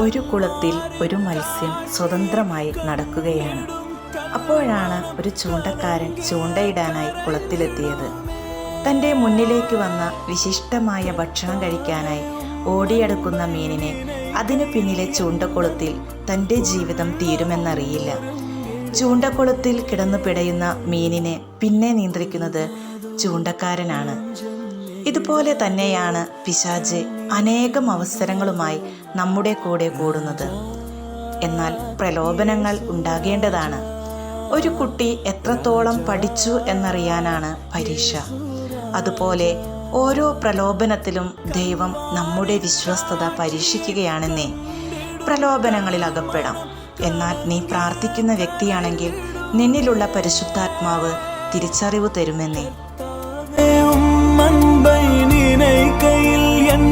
ഒരു കുളത്തിൽ ഒരു മത്സ്യം സ്വതന്ത്രമായി നടക്കുകയാണ്. അപ്പോഴാണ് ഒരു ചൂണ്ടക്കാരൻ ചൂണ്ടയിടാനായി കുളത്തിലെത്തിയത്. തൻ്റെ മുന്നിലേക്ക് വന്ന വിശിഷ്ടമായ ഭക്ഷണം കഴിക്കാനായി ഓടിയടുക്കുന്ന മീനിനെ അതിനു പിന്നിലെ ചൂണ്ടക്കുളത്തിൽ തൻ്റെ ജീവിതം തീരുമെന്നറിയില്ല. ചൂണ്ടക്കുളത്തിൽ കിടന്നു പിടയുന്ന മീനിനെ പിന്നെ നിയന്ത്രിക്കുന്നത് ചൂണ്ടക്കാരനാണ്. ഇതുപോലെ തന്നെയാണ് പിശാച് അനേകം അവസരങ്ങളുമായി നമ്മുടെ കൂടെ കൂടുന്നത്. എന്നാൽ പ്രലോഭനങ്ങൾ ഉണ്ടാകേണ്ടതാണ്. ഒരു കുട്ടി എത്രത്തോളം പഠിച്ചു എന്നറിയാനാണ് പരീക്ഷ. അതുപോലെ ഓരോ പ്രലോഭനത്തിലും ദൈവം നമ്മുടെ വിശ്വസ്തത പരീക്ഷിക്കുകയാണെന്നേ. പ്രലോഭനങ്ങളിൽ അകപ്പെടാം. എന്നാൽ നീ പ്രാർത്ഥിക്കുന്ന വ്യക്തിയാണെങ്കിൽ നിന്നിലുള്ള പരിശുദ്ധാത്മാവ് തിരിച്ചറിവ് തരുമെന്നേ. அன்பை நினைக்கையில் என்